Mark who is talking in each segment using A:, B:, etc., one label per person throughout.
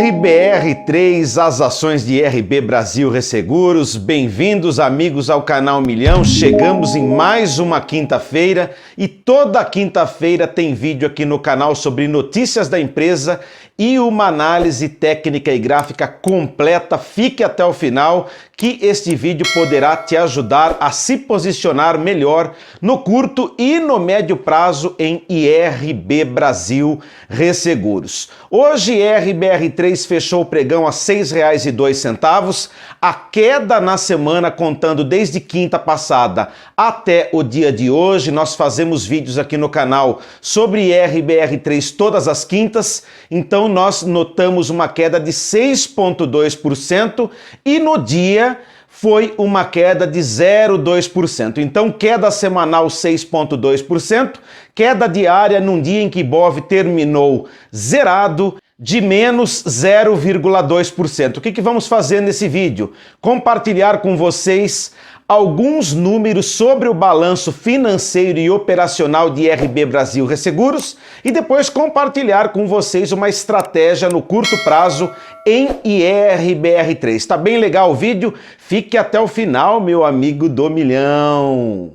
A: IRBR3, as ações de IRB Brasil Resseguros. Bem-vindos, amigos, ao canal Milhão. Chegamos em mais uma quinta-feira e toda quinta-feira tem vídeo aqui no canal sobre notícias da empresa e uma análise técnica e gráfica completa. Fique até o final que este vídeo poderá te ajudar a se posicionar melhor no curto e no médio prazo em IRB Brasil Resseguros. Hoje, IRBR3 fechou o pregão a R$ 6,02. A queda na semana, contando desde quinta passada até o dia de hoje. Nós fazemos vídeos aqui no canal sobre IRBR3 todas as quintas, então nós notamos uma queda de 6,2% e no dia foi uma queda de 0,2%. Então, queda semanal 6,2%, queda diária num dia em que Bov terminou zerado, de menos 0,2%. O que vamos fazer nesse vídeo? Compartilhar com vocês alguns números sobre o balanço financeiro e operacional de IRB Brasil Resseguros e depois compartilhar com vocês uma estratégia no curto prazo em IRBR3. Está bem legal o vídeo? Fique até o final, meu amigo do milhão.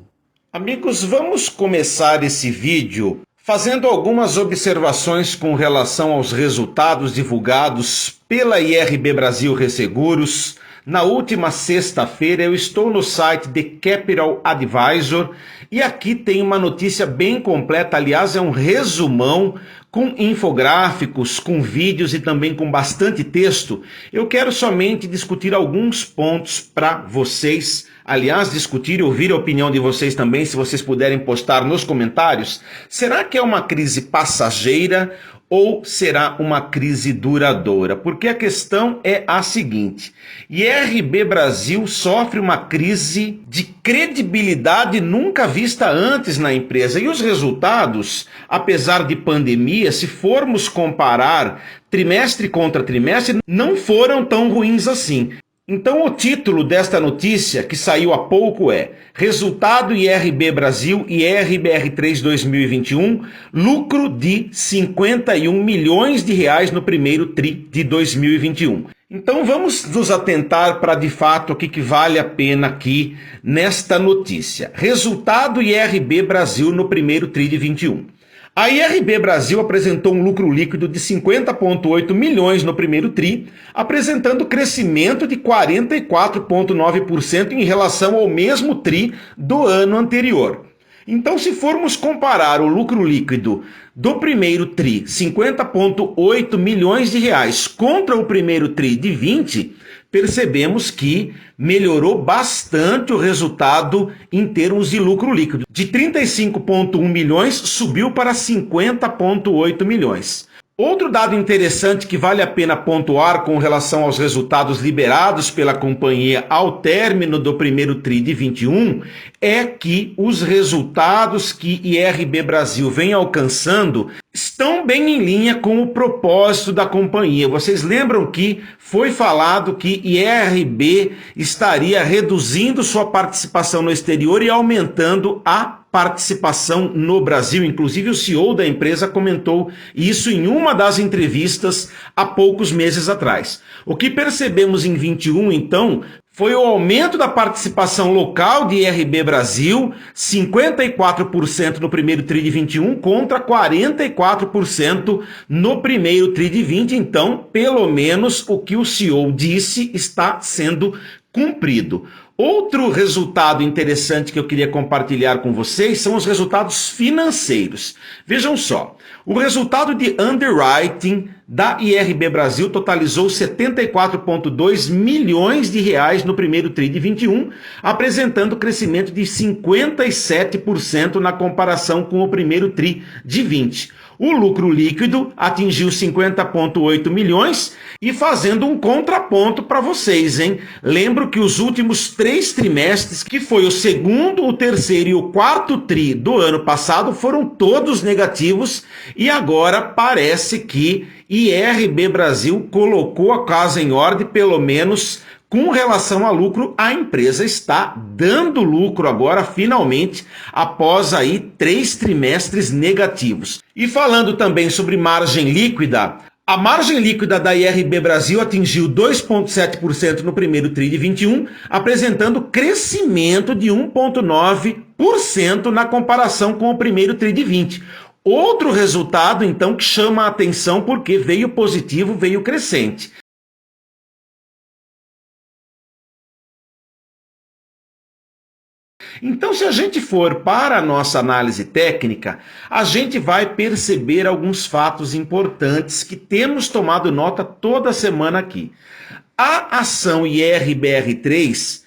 A: Amigos, vamos começar esse vídeo fazendo algumas observações com relação aos resultados divulgados pela IRB Brasil Resseguros. Na última sexta-feira eu estou no site The Capital Advisor e aqui tem uma notícia bem completa, aliás é um resumão com infográficos, com vídeos e também com bastante texto. Eu quero somente discutir alguns pontos para vocês, aliás discutir e ouvir a opinião de vocês também, se vocês puderem postar nos comentários. Será que é uma crise passageira ou será uma crise duradoura? Porque a questão é a seguinte: IRB Brasil sofre uma crise de credibilidade nunca vista antes na empresa. E os resultados, apesar de pandemia, se formos comparar trimestre contra trimestre, não foram tão ruins assim. Então o título desta notícia, que saiu há pouco, é Resultado IRB Brasil e IRBR3 2021, lucro de 51 milhões de reais no primeiro TRI de 2021. Então vamos nos atentar para de fato o que vale a pena aqui nesta notícia. Resultado IRB Brasil no primeiro TRI de 21. A IRB Brasil apresentou um lucro líquido de 50,8 milhões no primeiro TRI, apresentando crescimento de 44,9% em relação ao mesmo TRI do ano anterior. Então, se formos comparar o lucro líquido do primeiro TRI, 50,8 milhões de reais, contra o primeiro TRI de 20, percebemos que melhorou bastante o resultado em termos de lucro líquido. De 35,1 milhões subiu para 50,8 milhões. Outro dado interessante que vale a pena pontuar com relação aos resultados liberados pela companhia ao término do primeiro TRI de 21 é que os resultados que IRB Brasil vem alcançando estão bem em linha com o propósito da companhia. Vocês lembram que foi falado que IRB estaria reduzindo sua participação no exterior e aumentando a participação no Brasil. Inclusive o CEO da empresa comentou isso em uma das entrevistas há poucos meses atrás. O que percebemos em 21, então, foi o aumento da participação local de IRB Brasil, 54% no primeiro TRI de 21 contra 44% no primeiro TRI de 20. Então, pelo menos o que o CEO disse está sendo cumprido. Outro resultado interessante que eu queria compartilhar com vocês são os resultados financeiros. Vejam só, o resultado de underwriting da IRB Brasil totalizou 74,2 milhões de reais no primeiro TRI de 21, apresentando crescimento de 57% na comparação com o primeiro TRI de 20. O lucro líquido atingiu 50,8 milhões e fazendo um contraponto para vocês, hein? Lembro que os últimos 3 trimestres, que foi o segundo, o terceiro e o quarto TRI do ano passado, foram todos negativos e agora parece que IRB Brasil colocou a casa em ordem, pelo menos com relação a lucro. A empresa está dando lucro agora, finalmente, após aí 3 trimestres negativos. E falando também sobre margem líquida,
B: A margem líquida da IRB Brasil atingiu 2,7% no primeiro TRI de 21, apresentando crescimento de 1,9% na comparação com o primeiro TRI de 20. Outro resultado, então, que chama a atenção porque veio positivo, veio crescente. Então, se a gente for para a nossa análise técnica, a gente vai perceber alguns fatos importantes que temos tomado nota toda semana aqui. A ação IRBR3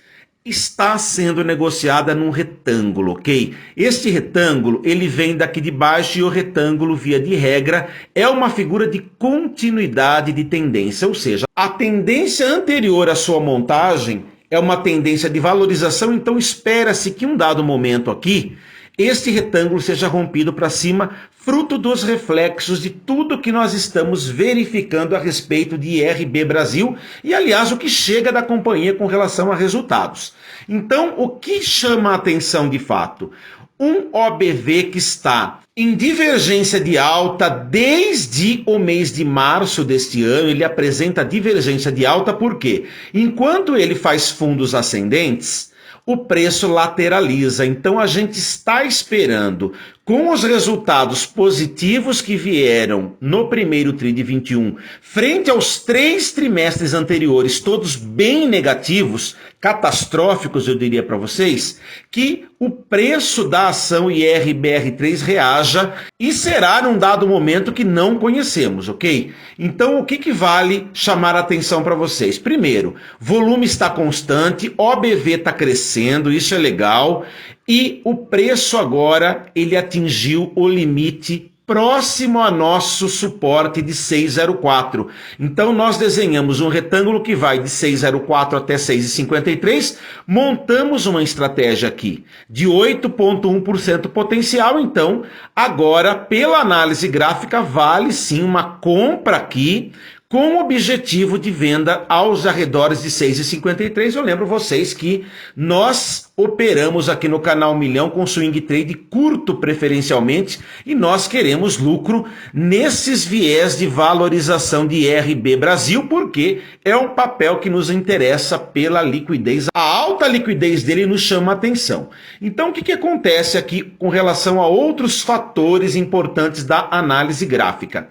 B: está sendo negociada num retângulo, ok? Este retângulo, ele vem daqui de baixo e o retângulo, via de regra, é uma figura de continuidade de tendência, ou seja, a tendência anterior à sua montagem é uma tendência de valorização, então espera-se que em um dado momento aqui, este retângulo seja rompido para cima, fruto dos reflexos de tudo que nós estamos verificando a respeito de IRB Brasil e, aliás, o que chega da companhia com relação a resultados. Então, o que chama a atenção de fato? Um OBV que está em divergência de alta desde o mês de março deste ano. Ele apresenta divergência de alta porque, enquanto ele faz fundos ascendentes, o preço lateraliza. Então a gente está esperando, com os resultados positivos que vieram no primeiro TRI de 21, frente aos 3 trimestres anteriores, todos bem negativos, catastróficos, eu diria para vocês, que o preço da ação IRBR3 reaja e será num dado momento que não conhecemos, ok? Então, o que vale chamar a atenção para vocês? Primeiro, volume está constante, OBV está crescendo, isso é legal, e o preço agora, ele atingiu o limite próximo a nosso suporte de 6,04. Então nós desenhamos um retângulo que vai de 6,04 até 6,53, montamos uma estratégia aqui de 8,1% potencial. Então agora, pela análise gráfica, vale sim uma compra aqui, com o objetivo de venda aos arredores de 6,53. Eu lembro vocês que nós operamos aqui no canal Milhão com swing trade curto preferencialmente e nós queremos lucro nesses viés de valorização de IRB Brasil, porque é um papel que nos interessa pela liquidez. A alta liquidez dele nos chama a atenção. Então o que acontece aqui com relação a outros fatores importantes da análise gráfica?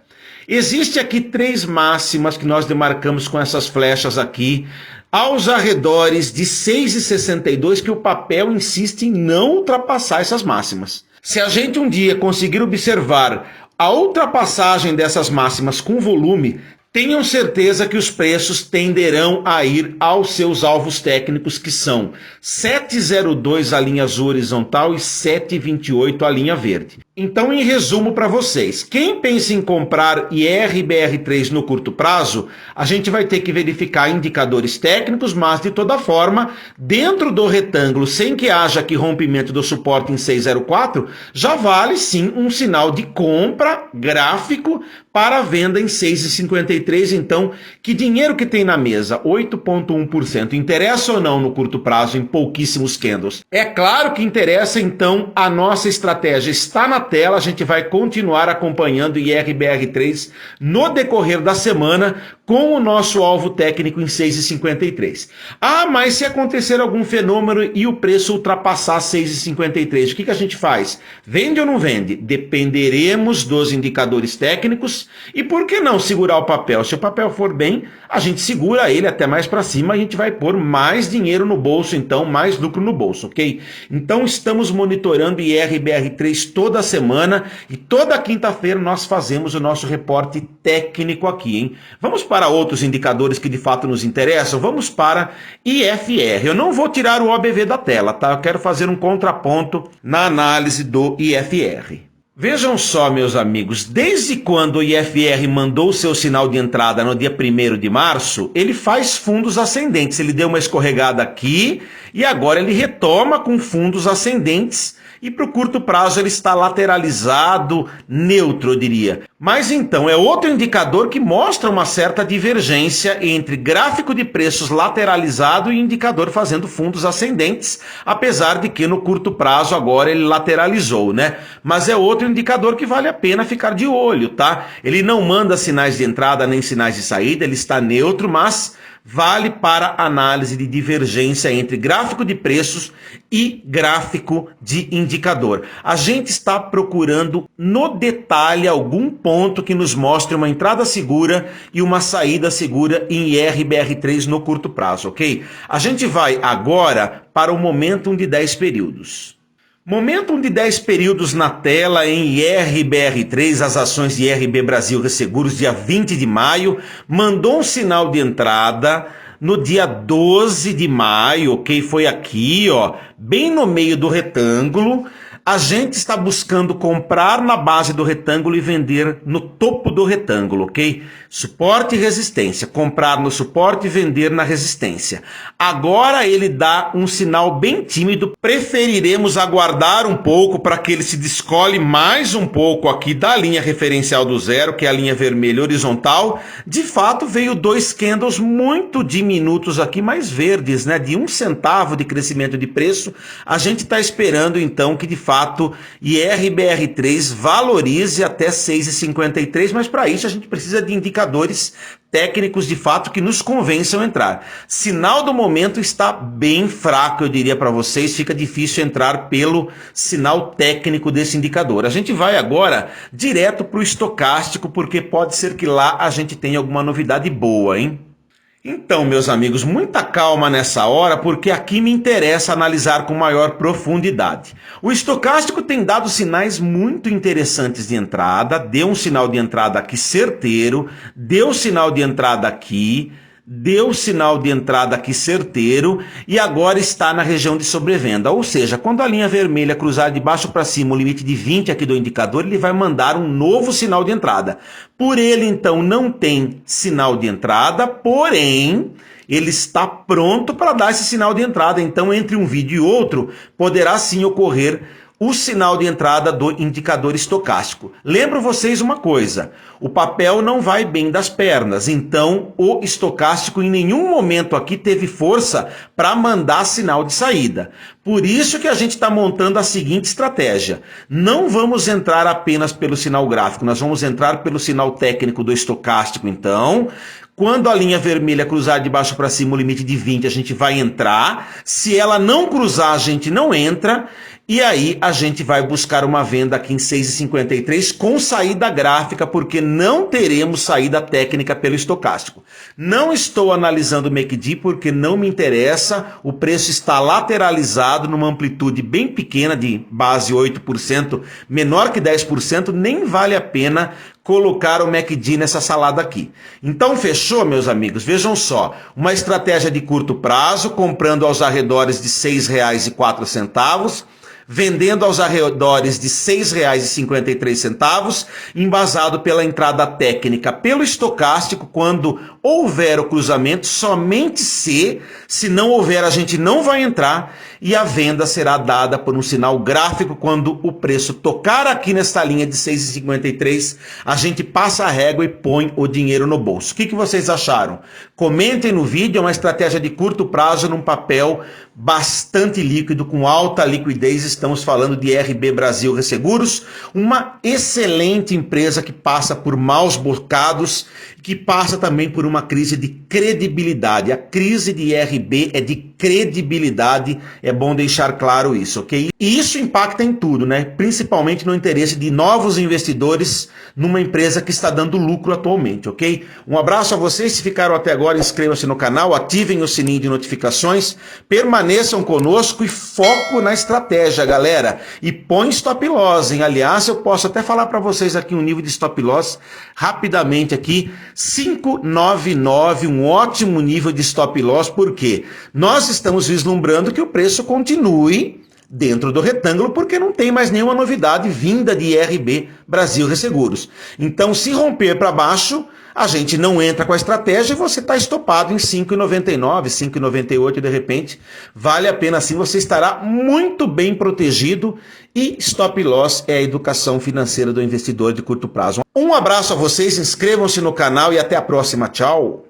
B: Existe aqui 3 máximas que nós demarcamos com essas flechas aqui, aos arredores de 6,62, que o papel insiste em não ultrapassar essas máximas. Se a gente um dia conseguir observar a ultrapassagem dessas máximas com volume, tenham certeza que os preços tenderão a ir aos seus alvos técnicos, que são 7,02 a linha azul horizontal e 7,28 a linha verde. Então, em resumo para vocês, quem pensa em comprar IRBR3 no curto prazo, a gente vai ter que verificar indicadores técnicos, mas de toda forma, dentro do retângulo, sem que haja aqui rompimento do suporte em 6,04, já vale sim um sinal de compra gráfico para venda em 6,53. Então, que dinheiro que tem na mesa? 8,1%. Interessa ou não no curto prazo em pouquíssimos candles? É claro que interessa. Então a nossa estratégia está na tela, a gente vai continuar acompanhando o IRBR3 no decorrer da semana com o nosso alvo técnico em 6,53. Ah, mas se acontecer algum fenômeno e o preço ultrapassar 6,53, o que a gente faz? Vende ou não vende? Dependeremos dos indicadores técnicos e por que não segurar o papel? Se o papel for bem, a gente segura ele até mais para cima, a gente vai pôr mais dinheiro no bolso, então mais lucro no bolso, ok? Então estamos monitorando IRBR3 toda semana e toda quinta-feira nós fazemos o nosso reporte técnico aqui, hein? Vamos para outros indicadores que de fato nos interessam? Vamos para IFR. Eu não vou tirar o OBV da tela, tá? Eu quero fazer um contraponto na análise do IFR. Vejam só, meus amigos, desde quando o IFR mandou o seu sinal de entrada no dia 1º de março, ele faz fundos ascendentes. Ele deu uma escorregada aqui e agora ele retoma com fundos ascendentes e para o curto prazo ele está lateralizado, neutro, eu diria. Mas então é outro indicador que mostra uma certa divergência entre gráfico de preços lateralizado e indicador fazendo fundos ascendentes, apesar de que no curto prazo agora ele lateralizou, né? Mas é outro indicador que vale a pena ficar de olho, tá? Ele não manda sinais de entrada nem sinais de saída, ele está neutro, mas vale para análise de divergência entre gráfico de preços e gráfico de indicador. A gente está procurando no detalhe algum ponto que nos mostre uma entrada segura e uma saída segura em IRBR3 no curto prazo, ok? A gente vai agora para o Momentum de 10 períodos. Momentum de 10 períodos na tela em IRBR3, as ações de IRB Brasil Resseguros, dia 20 de maio, mandou um sinal de entrada no dia 12 de maio, ok? Foi aqui, ó, bem no meio do retângulo. A gente está buscando comprar na base do retângulo e vender no topo do retângulo, ok? Suporte e resistência. Comprar no suporte e vender na resistência. Agora ele dá um sinal bem tímido. Preferiremos aguardar um pouco para que ele se descole mais um pouco aqui da linha referencial do zero, que é a linha vermelha horizontal. De fato, veio dois candles muito diminutos aqui, mais verdes, né? De 1 centavo de crescimento de preço. A gente está esperando então que de fato IRBR3 valorize até 6,53, mas para isso a gente precisa de indicadores técnicos de fato que nos convençam a entrar. Sinal do momento está bem fraco, eu diria para vocês, fica difícil entrar pelo sinal técnico desse indicador. A gente vai agora direto para o estocástico, porque pode ser que lá a gente tenha alguma novidade boa, hein? Então, meus amigos, muita calma nessa hora, porque aqui me interessa analisar com maior profundidade. O estocástico tem dado sinais muito interessantes de entrada, deu um sinal de entrada aqui certeiro, deu sinal de entrada aqui, deu sinal de entrada aqui certeiro e agora está na região de sobrevenda. Ou seja, quando a linha vermelha cruzar de baixo para cima o limite de 20 aqui do indicador, ele vai mandar um novo sinal de entrada. Por ele, então, não tem sinal de entrada, porém, ele está pronto para dar esse sinal de entrada. Então, entre um vídeo e outro, poderá sim ocorrer o sinal de entrada do indicador estocástico. Lembro vocês uma coisa, o papel não vai bem das pernas, então o estocástico em nenhum momento aqui teve força para mandar sinal de saída. Por isso que a gente está montando a seguinte estratégia. Não vamos entrar apenas pelo sinal gráfico, nós vamos entrar pelo sinal técnico do estocástico, então. Quando a linha vermelha cruzar de baixo para cima o limite de 20, a gente vai entrar. Se ela não cruzar, a gente não entra. E aí a gente vai buscar uma venda aqui em 6,53 com saída gráfica, porque não teremos saída técnica pelo estocástico. Não estou analisando o MACD porque não me interessa. O preço está lateralizado numa amplitude bem pequena, de base 8%, menor que 10%, nem vale a pena colocar o MACD nessa salada aqui. Então fechou, meus amigos? Vejam só, uma estratégia de curto prazo, comprando aos arredores de R$ 6,04, vendendo aos arredores de R$ 6,53, embasado pela entrada técnica pelo estocástico, quando houver o cruzamento, somente se não houver a gente não vai entrar, e a venda será dada por um sinal gráfico quando o preço tocar aqui nesta linha de 6,53, a gente passa a régua e põe o dinheiro no bolso. O que vocês acharam? Comentem no vídeo, é uma estratégia de curto prazo num papel bastante líquido, com alta liquidez. Estamos falando de IRB Brasil Resseguros, uma excelente empresa que passa por maus bocados, que passa também por uma crise de credibilidade. A crise de IRB é de credibilidade, é bom deixar claro isso, ok? E isso impacta em tudo, né? Principalmente no interesse de novos investidores numa empresa que está dando lucro atualmente, ok? Um abraço a vocês, se ficaram até agora, inscrevam-se no canal, ativem o sininho de notificações, permaneçam conosco e foco na estratégia, galera. E põe stop loss, hein? Aliás, eu posso até falar para vocês aqui um nível de stop loss rapidamente aqui, 599, um ótimo nível de stop loss, porque nós estamos vislumbrando que o preço continue dentro do retângulo, porque não tem mais nenhuma novidade vinda de IRB Brasil Resseguros. Então, se romper para baixo, a gente não entra com a estratégia e você está estopado em 5,99, 5,98 de repente. Vale a pena assim, você estará muito bem protegido e stop loss é a educação financeira do investidor de curto prazo. Um abraço a vocês, inscrevam-se no canal e até a próxima. Tchau!